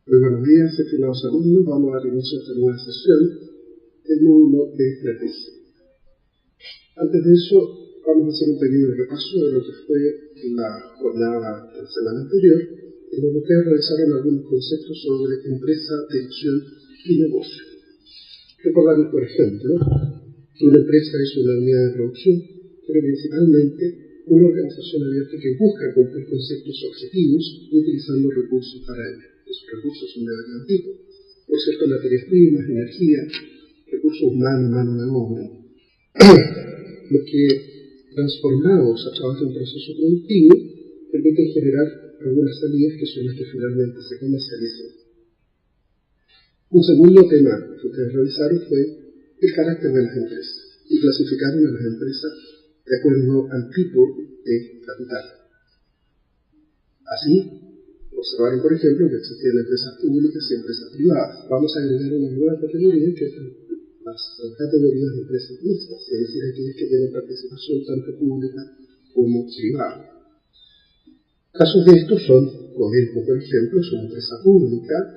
Muy buenos días, estimados alumnos. Vamos a dar inicio a esta nueva sesión del módulo de estrategia. Antes de eso, vamos a hacer un pequeño repaso de lo que fue la jornada de la semana anterior, en donde ustedes realizaron algunos conceptos sobre empresa, dirección y negocio. Recordamos, por ejemplo, que una empresa es una unidad de producción, pero principalmente una organización abierta que busca cumplir conceptos objetivos utilizando recursos para ello. Esos recursos son de varios tipos, por cierto, materias primas, energía, recursos humanos, mano de obra, los que transformados a través de un proceso productivo permiten generar algunas salidas que son las que finalmente se comercializan. Un segundo tema que ustedes revisaron fue el carácter de las empresas y clasificaron a las empresas de acuerdo al tipo de capital. Así, observaron, por ejemplo, que existían empresas públicas y empresas privadas. Vamos a agregar una nueva categoría que es las categorías de empresas mixtas, es decir, aquellas que tienen participación tanto pública como privada. Casos de estos son, Codelco, por ejemplo, es una empresa pública,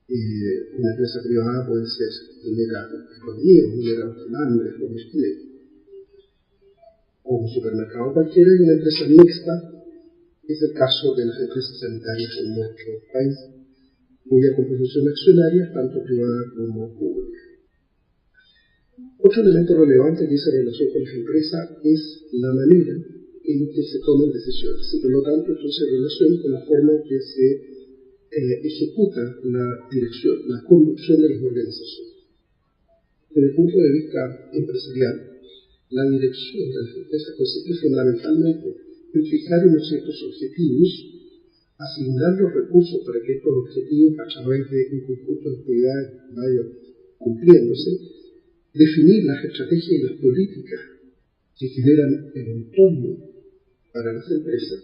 una empresa privada puede ser minera petrolero, minera hortelana, combustible, o un supermercado cualquiera, y una empresa mixta es el caso de las empresas sanitarias en nuestro país, cuya composición accionaria es tanto privada como pública. Otro elemento relevante que dice relación con las empresas es la manera en que se toman decisiones y por lo tanto esto hace relación con la forma en que se ejecuta la dirección, la conducción de las organizaciones. Desde el punto de vista empresarial, la dirección de las empresas consiste fundamentalmente en fijar unos ciertos objetivos, asignar los recursos para que estos objetivos a través de un conjunto de actividades vayan cumpliéndose, definir las estrategias y las políticas que generan el entorno para las empresas,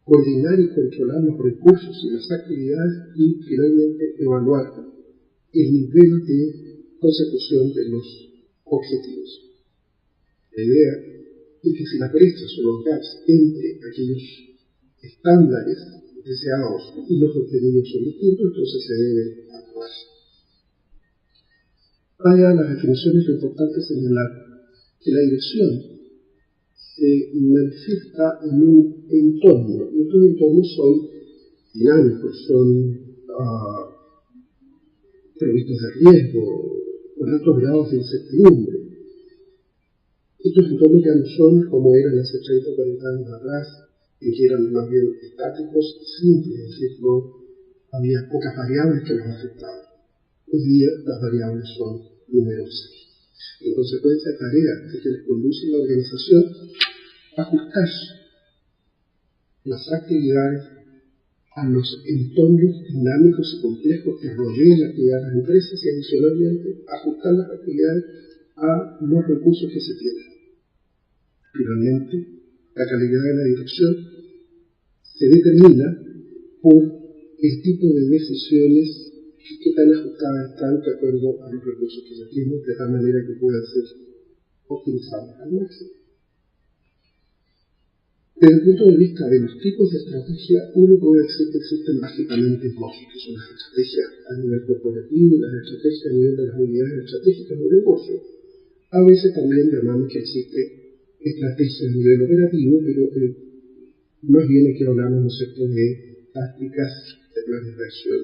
coordinar y controlar los recursos y las actividades y finalmente evaluar el nivel de consecución de los objetivos. La idea es que si las brechas o los gaps entre aquellos estándares deseados y los obtenidos son distintos, entonces se debe actuar. Vaya las definiciones, lo importante es señalar que la dirección se manifiesta en un entorno, y estos entornos son dinámicos, son provistos de riesgo, con altos grados de incertidumbre. Estos entornos ya no son como eran hace 30 o 40 años atrás, en que eran más bien estáticos y simples, es decir, no había pocas variables que los afectaban. Hoy día las variables son numerosas. En consecuencia, tarea de quienes conducen la organización, ajustar las actividades a los entornos dinámicos y complejos que rodean la actividad de las empresas y adicionalmente ajustar las actividades a los recursos que se tienen. Finalmente, la calidad de la dirección se determina por el tipo de decisiones que tan ajustadas están de acuerdo a los recursos que se tienen, de tal manera que puedan ser optimizados al máximo. Desde el punto de vista de los tipos de estrategia, uno puede decir que existen básicamente dos, que son las estrategias a nivel corporativo y las estrategias a nivel de las unidades estratégicas de negocio. A veces también llamamos que existe estrategia a nivel operativo, pero más bien aquí hablamos, ¿no es cierto?, de tácticas, de planes de acción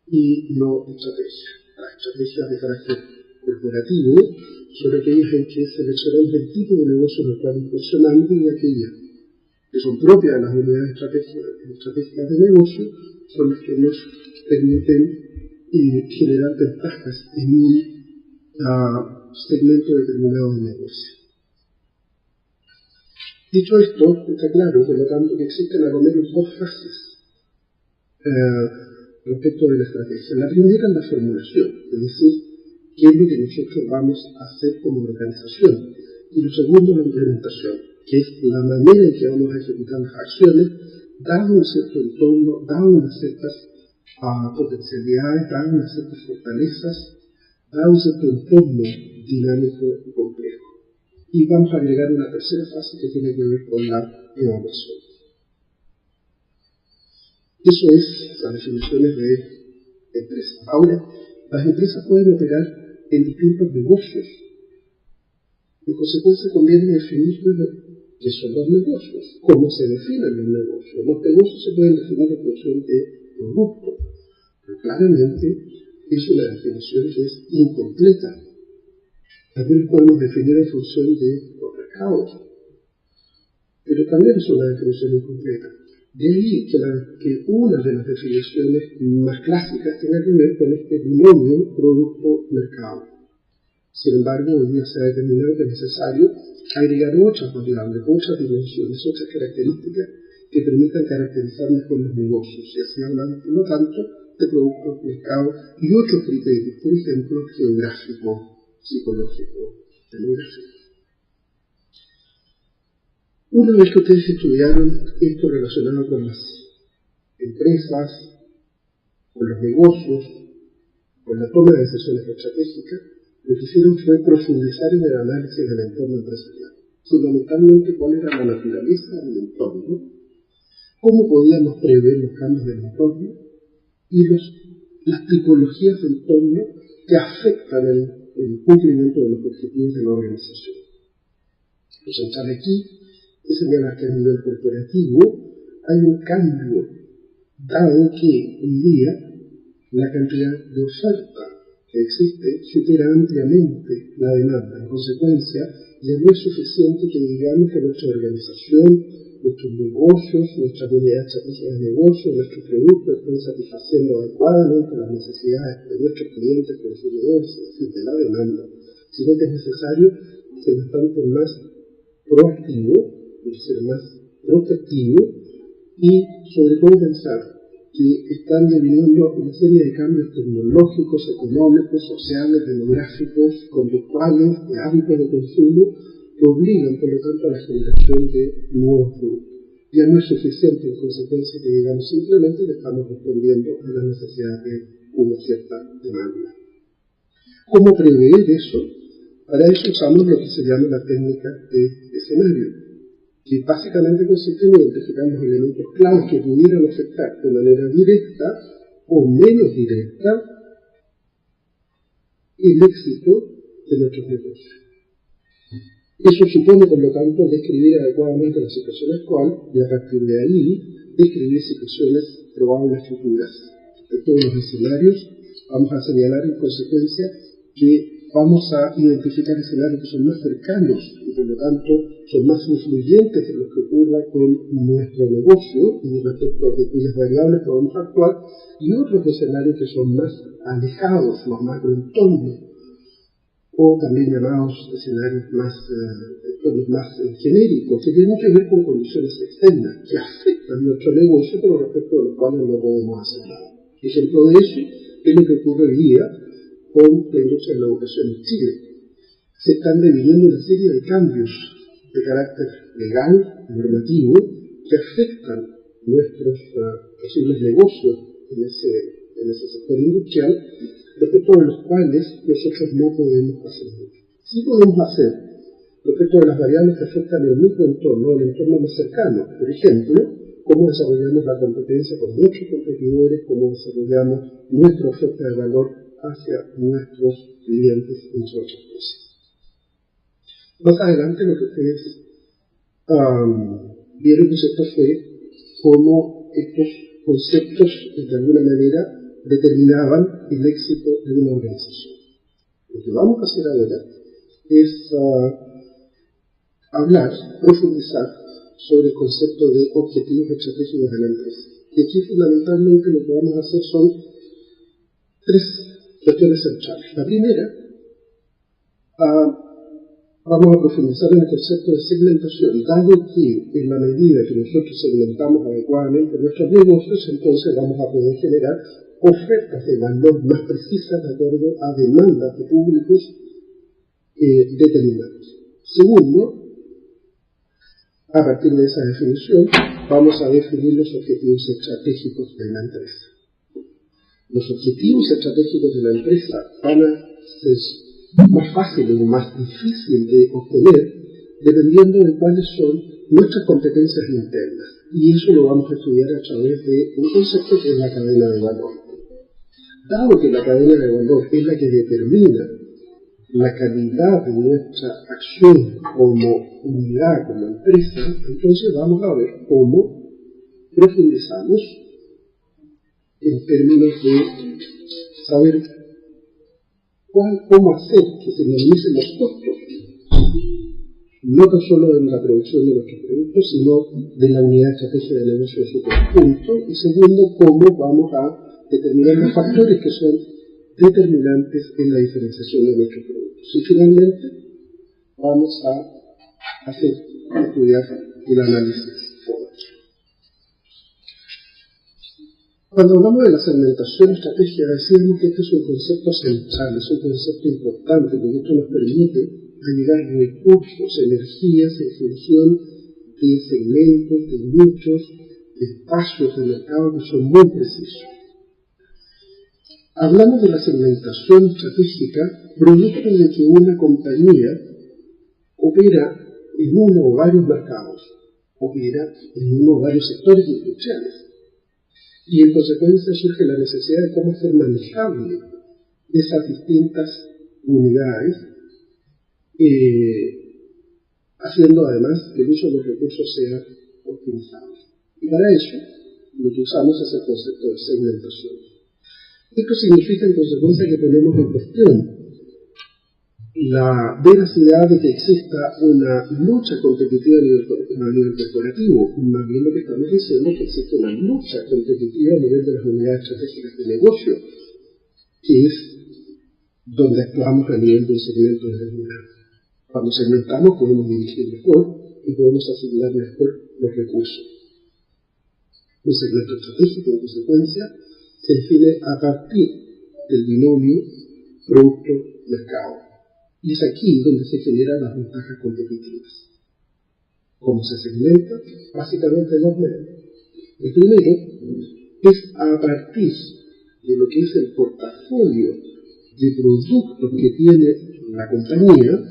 y no estrategia. Las estrategias de carácter corporativo son aquellas en que seleccionamos el tipo de negocio en el cual incursionamos y aquellas que son propias de las unidades estratégicas de negocio son las que nos permiten generar ventajas en un segmento determinado de negocio. Dicho esto, está claro, por lo tanto, que existen al menos dos fases respecto de la estrategia. La primera es la formulación, es decir, qué es lo que nosotros vamos a hacer como organización. Y lo segundo, la implementación, que es la manera en que vamos a ejecutar las acciones, dado un cierto entorno, dado unas ciertas potencialidades, dado unas ciertas fortalezas, dado un cierto entorno dinámico y complejo. Y vamos a agregar una tercera fase que tiene que ver con la evaluación. Eso es las definiciones de empresas. Ahora, las empresas pueden operar en distintos negocios. En consecuencia, conviene definir qué son los negocios, cómo se definen los negocios. Los negocios se pueden definir en función de producto, pero claramente es una definición que es incompleta. También podemos definir en función de los mercados, pero también es una definición incompleta. De ahí que una de las definiciones más clásicas tenga que ver con este binomio producto-mercado. Sin embargo, hoy día se ha determinado que es necesario agregar otras variables, otras dimensiones, otras características que permitan caracterizar mejor los negocios. Y así hablamos, por lo tanto, de productos, mercado y otros criterios, por ejemplo, geográfico, psicológico, demográfico. Una vez que ustedes estudiaron esto relacionado con las empresas, con los negocios, con la toma de decisiones estratégicas, lo que hicieron fue profundizar en el análisis del entorno empresarial. Fundamentalmente, cuál era la naturaleza del entorno, cómo podíamos prever los cambios del entorno y las tipologías del entorno que afectan el cumplimiento de los objetivos de la organización. Lo central aquí es señalar que a nivel corporativo hay un cambio, dado que hoy día la cantidad de oferta que existe supera ampliamente la demanda. En consecuencia, ya no es suficiente que digamos que nuestra organización, nuestros negocios, nuestra unidad estratégica de negocio, nuestros productos están satisfaciendo adecuadamente las necesidades de nuestros clientes, consumidores, es decir, de la demanda, sino que es necesario ser bastante más proactivo, ser más protectivo y sobre todo pensar que están deviniendo una serie de cambios tecnológicos, económicos, sociales, demográficos, conductuales, de hábitos de consumo, que obligan, por lo tanto, a la generación de nuevos productos. Ya no es suficiente, en consecuencia, que digamos simplemente que estamos respondiendo a las necesidades de una cierta demanda. ¿Cómo prever eso? Para eso usamos lo que se llama la técnica de escenario, que básicamente consiste en identificar los elementos claves que pudieran afectar de manera directa o menos directa el éxito de nuestros negocios. Eso supone, por lo tanto, describir adecuadamente la situación actual y a partir de ahí describir situaciones probables futuras. De todos los escenarios vamos a señalar en consecuencia que vamos a identificar escenarios que son más cercanos y por lo tanto son más influyentes en lo que ocurra con nuestro negocio y respecto de cuyas variables podemos actuar, y otros escenarios que son más alejados, los macroentornos, o también llamados escenarios más genéricos, que tienen que ver con condiciones externas que afectan nuestro negocio, pero respecto a los cuales no podemos hacer nada. Ejemplo de eso es lo que ocurre hoy día con la industria de la educación en Chile. Se están definiendo una serie de cambios de carácter legal, normativo, que afectan nuestros posibles negocios en ese sector industrial, respecto a los cuales nosotros no podemos hacer mucho. Sí podemos hacer respecto a las variables que afectan el microentorno, el entorno más cercano. Por ejemplo, cómo desarrollamos la competencia con nuestros competidores, cómo desarrollamos nuestra oferta de valor hacia nuestros clientes, entre otras cosas. Más adelante lo que ustedes vieron, ¿no?, fue cómo estos conceptos de alguna manera determinaban el éxito de una organización. Lo que vamos a hacer ahora es profundizar sobre el concepto de objetivos estratégicos de la empresa. Y aquí fundamentalmente lo que vamos a hacer son tres cuestiones centrales. La primera, vamos a profundizar en el concepto de segmentación, dado que en la medida que nosotros segmentamos adecuadamente nuestros negocios, entonces vamos a poder generar ofertas de valor más precisas de acuerdo a demandas de públicos determinados. Segundo, a partir de esa definición, vamos a definir los objetivos estratégicos de la empresa. Los objetivos estratégicos de la empresa van a ser más fáciles o más difíciles de obtener dependiendo de cuáles son nuestras competencias internas. y eso lo vamos a estudiar a través de un concepto que es la cadena de valor. Dado que la cadena de valor es la que determina la calidad de nuestra acción como unidad, como empresa, entonces vamos a ver cómo profundizamos en términos de saber cómo hacer que se minimicen los costos, no tan solo en la producción de nuestros productos, sino de la unidad de estrategia de negocio en su conjunto, y segundo, cómo vamos a determinar los factores que son determinantes en la diferenciación de nuestros productos. Y finalmente, vamos a estudiar el análisis. Cuando hablamos de la segmentación estratégica, decimos que este es un concepto central, es un concepto importante, porque esto nos permite agregar recursos, energías en función de segmentos, de nichos, de espacios de mercado que son muy precisos. Hablamos de la segmentación estratégica producto de que una compañía opera en uno o varios mercados, opera en uno o varios sectores industriales. Y en consecuencia surge la necesidad de cómo hacer manejable esas distintas unidades, haciendo además que el uso de los recursos sea optimizado. Y para ello, lo que usamos es el concepto de segmentación. Esto significa en consecuencia que ponemos en cuestión la veracidad de que exista una lucha competitiva a nivel corporativo. Más bien lo que estamos diciendo es que existe una lucha competitiva a nivel de las unidades estratégicas de negocio, que es donde actuamos a nivel de un segmento determinado. Cuando segmentamos podemos dirigir mejor y podemos asignar mejor los recursos. Un segmento estratégico, en consecuencia, se define a partir del binomio producto-mercado. Y es aquí donde se generan las ventajas competitivas. ¿Cómo se segmenta? Básicamente dos medios. El primero es a partir de lo que es el portafolio de productos que tiene la compañía,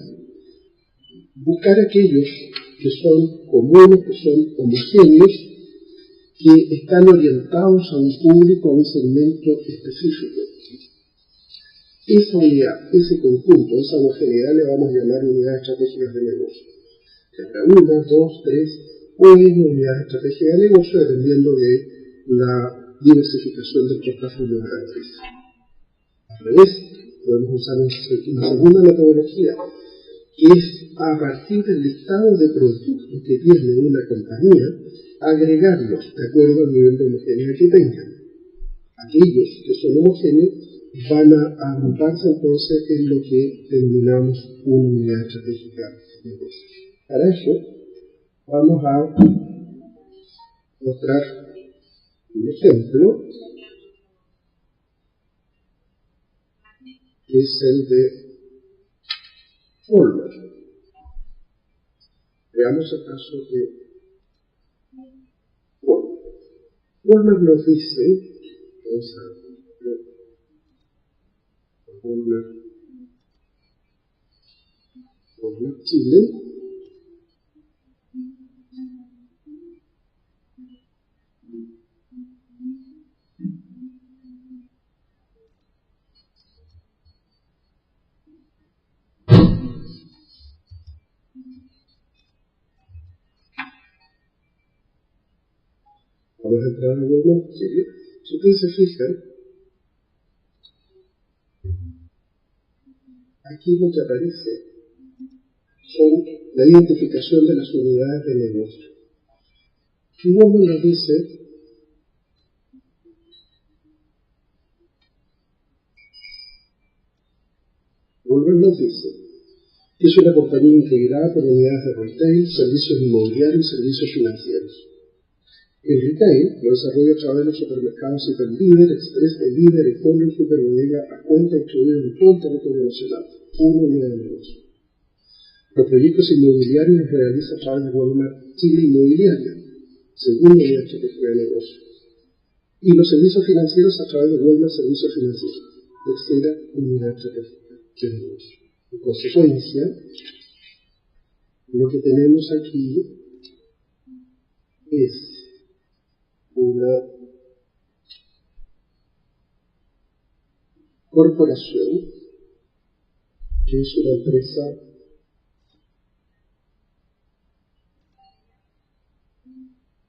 buscar aquellos que son comunes, que son homogéneos, que están orientados a un público, a un segmento específico. Esa unidad, ese conjunto, esa homogeneidad le vamos a llamar unidades estratégicas de negocio. Cada una, dos, tres, o unidades estratégicas de negocio dependiendo de la diversificación del portafolio de la empresa. Al revés, podemos usar una segunda metodología, que es a partir del listado de productos que tiene una compañía, agregarlos de acuerdo al nivel de homogeneidad que tengan. Aquellos que son homogéneos van a agruparse entonces en lo que denominamos una unidad estratégica de negocio. Para eso vamos a mostrar un ejemplo que es el de Walmart. Veamos el caso de Walmart. Walmart nos dice, vamos a Walmart Chile, vamos a entrar a Walmart Chile. Si ustedes se fijan, aquí lo que aparece son la identificación de las unidades de negocio. Y Walmart nos dice que es una compañía integrada por unidades de retail, servicios inmobiliarios y servicios financieros. El retail lo desarrolla a través de los supermercados Hiperlíder, Express, Líder, Econo, Superbodega, a cuenta distribuida en todo el territorio nacional. Una unidad de negocio. Los proyectos inmobiliarios los realiza a través de Walmart Chile Inmobiliaria, segunda unidad estratégica de negocio. Y los servicios financieros a través de Walmart Servicios Financieros, tercera unidad estratégica de negocio. En consecuencia, lo que tenemos aquí es una corporación que es una empresa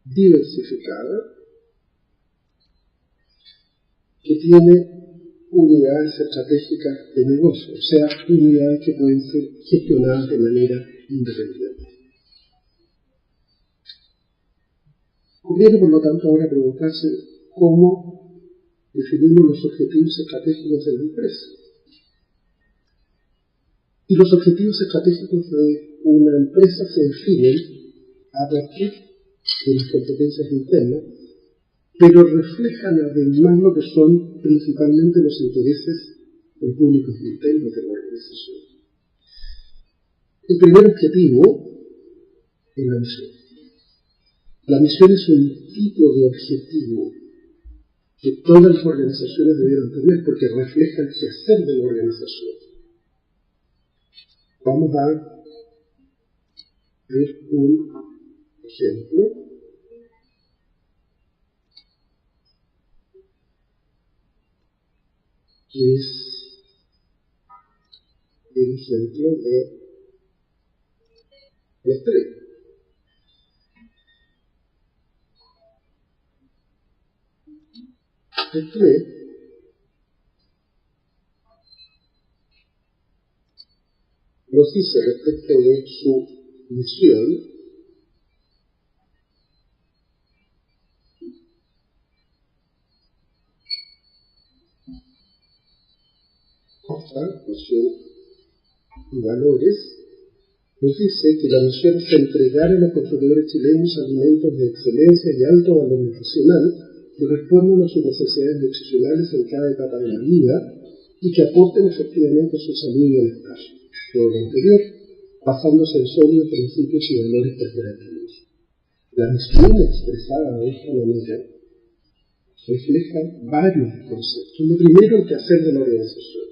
diversificada que tiene unidades estratégicas de negocio, o sea, unidades que pueden ser gestionadas de manera independiente. Conviene, por lo tanto, ahora preguntarse cómo definimos los objetivos estratégicos de la empresa. Y los objetivos estratégicos de una empresa se definen a partir de las competencias internas, pero reflejan además lo que son principalmente los intereses del público internos de la organización. El primer objetivo es la misión. La misión es un tipo de objetivo que todas las organizaciones debieron tener porque refleja el quehacer de la organización. Vamos a ver un ejemplo. Que es el ejemplo de Nestlé. Nestlé nos dice respecto de su misión misión y valores, nos dice que la misión es entregar a los consumidores chilenos alimentos de excelencia y alto valor nutricional que respondan a sus necesidades nutricionales en cada etapa de la vida y que aporten efectivamente a su salud y bienestar. Todo lo anterior, basándose en sólidos principios y valores corporativos. La misión expresada de esta manera refleja varios conceptos. Lo primero, el quehacer de la organización.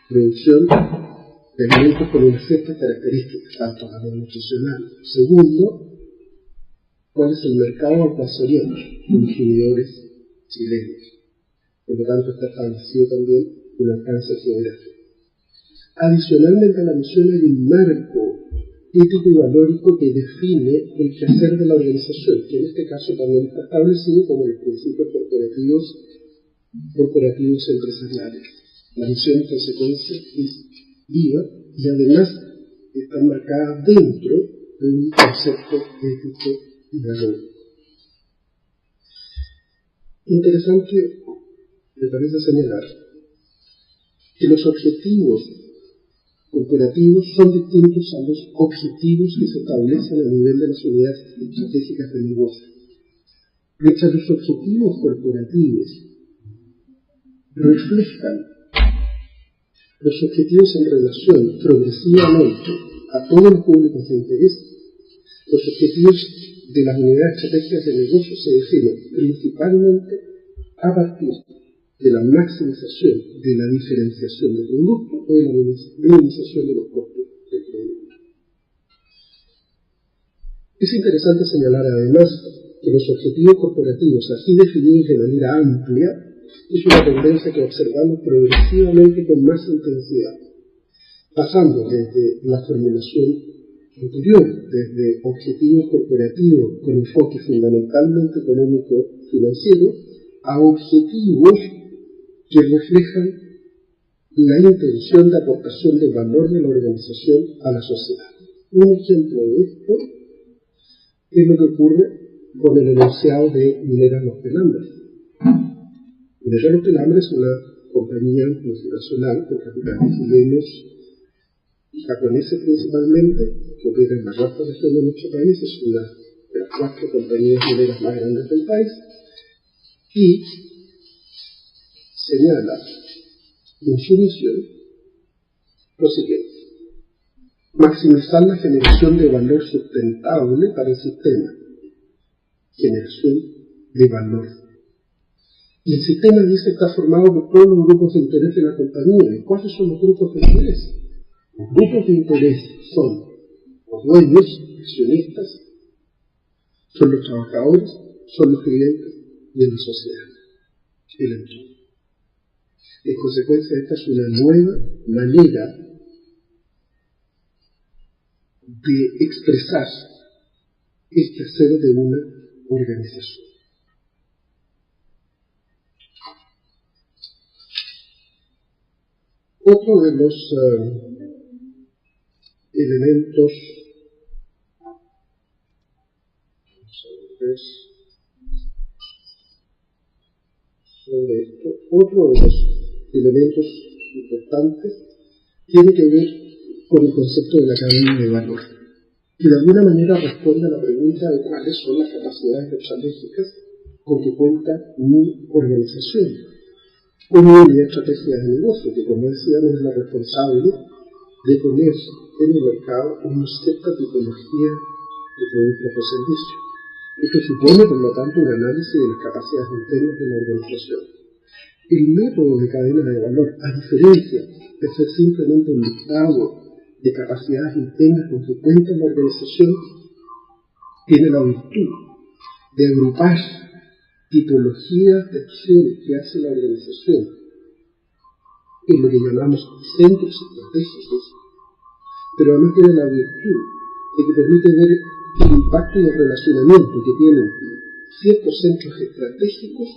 Producción de alimentos con unas ciertas características, tanto valor nutricional. Segundo, cuál es el mercado al cual se orienta de consumidores chilenos. Por lo tanto, está establecido también un alcance geográfico. Adicionalmente a la misión hay un marco ético y valórico que define el quehacer de la organización, que en este caso también está establecido como los principios corporativos empresariales. La misión, en consecuencia, es viva y además está marcada dentro de un concepto ético y valórico. Interesante, me parece señalar, que los objetivos corporativos son distintos a los objetivos que se establecen a nivel de las unidades estratégicas de negocio. Mientras los objetivos corporativos reflejan los objetivos en relación progresivamente a todos los públicos de interés, los objetivos de las unidades estratégicas de negocio se definen principalmente a partir de la maximización de la diferenciación del producto o de la minimización de los costos del producto. Es interesante señalar además que los objetivos corporativos, así definidos de manera amplia, es una tendencia que observamos progresivamente con más intensidad, pasando desde la formulación anterior, desde objetivos corporativos con enfoque fundamentalmente económico-financiero, a objetivos que reflejan la intención de aportación de valor de la organización a la sociedad. Un ejemplo de esto es lo que ocurre con el enunciado de Mineras Los Pelambres. Mineras Los Pelambres es una compañía multinacional con capitales chilenos y japoneses principalmente, que opera en la cuarta región de nuestro país, es una de las 4 compañías mineras más grandes del país, y señala en su misión lo siguiente: maximizar la generación de valor sustentable para el sistema. Generación de valor. Y el sistema, dice, está formado por todos los grupos de interés de la compañía. ¿Y cuáles son los grupos de interés? Los grupos de interés son los dueños, accionistas, son los trabajadores, son los clientes y en la sociedad, el entorno. En consecuencia, esta es una nueva manera de expresar el quehacer de una organización. Otro de los elementos sobre esto, otro de los elementos importantes tiene que ver con el concepto de la cadena de valor, que de alguna manera responde a la pregunta de cuáles son las capacidades estratégicas con que cuenta mi organización o mi unidad estratégica de negocio, que como decíamos es la responsable de poner en el mercado una cierta tipología de productos o servicios. Esto supone, por lo tanto, un análisis de las capacidades internas de la organización. El método de cadena de valor, a diferencia de ser simplemente un listado de capacidades internas con que cuenta la organización, tiene la virtud de agrupar tipologías de acciones que hace la organización en lo que llamamos centros estratégicos, pero además tiene la virtud de que permite ver el impacto y el relacionamiento que tienen ciertos centros estratégicos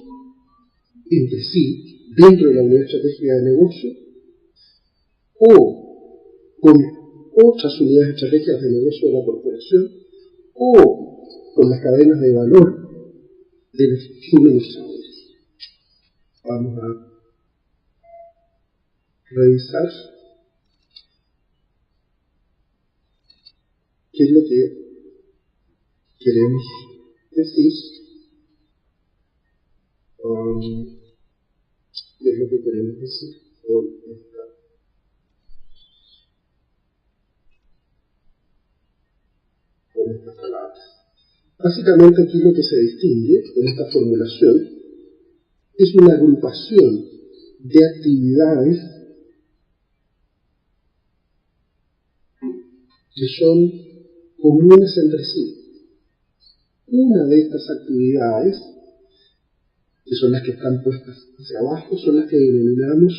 entre sí, dentro de la unidad estratégica de negocio, o con otras unidades estratégicas de negocio de la corporación, o con las cadenas de valor de los suministradores. Vamos a revisar qué es lo que queremos decir, qué es lo que queremos decir con estas palabras. Básicamente aquí lo que se distingue en esta formulación es una agrupación de actividades que son comunes entre sí. Una de estas actividades, que son las que están puestas hacia abajo, son las que denominamos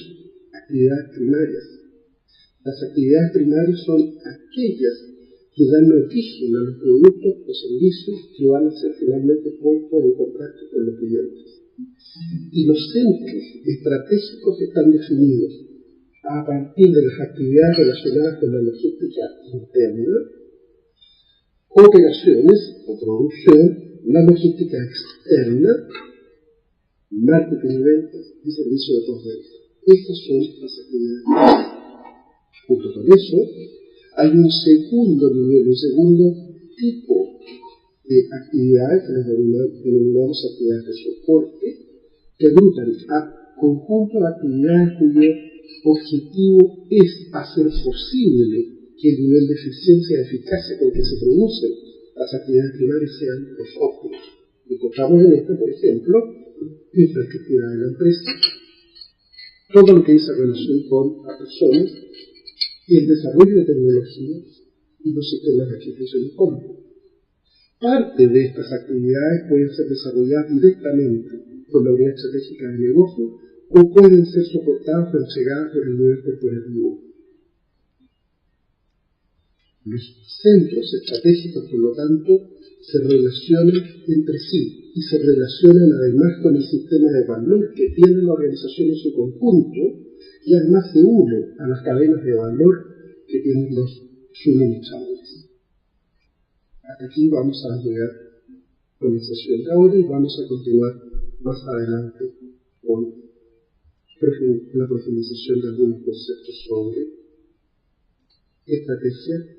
actividades primarias. Las actividades primarias son aquellas que dan origen a los productos o servicios que van a ser finalmente puestos en contacto con los clientes. Y los centros estratégicos están definidos a partir de las actividades relacionadas con la logística interna, operaciones o producción, la logística externa, marketing y ventas y servicio de postventa. Estas son las actividades. Junto con eso, hay un segundo nivel, un segundo tipo de actividades que las denominamos actividades de soporte, que agrupan a conjunto de actividades cuyo objetivo es hacer posible que el nivel de eficiencia y eficacia con que se producen las actividades primarias sean los óptimos. Encontramos en esto, por ejemplo, infraestructura de la empresa, todo lo que dice relación con las personas y el desarrollo de tecnologías y los sistemas de adquisición y compra. Parte de estas actividades pueden ser desarrolladas directamente por la unidad estratégica de negocio o pueden ser soportadas o entregadas por el nivel corporativo. Los centros estratégicos, por lo tanto, se relacionan entre sí y se relacionan además con el sistema de valor que tiene la organización en su conjunto y además se unen a las cadenas de valor que tienen los suministradores. Hasta aquí vamos a llegar con la sesión de ahora y vamos a continuar más adelante con la profundización de algunos conceptos sobre estrategia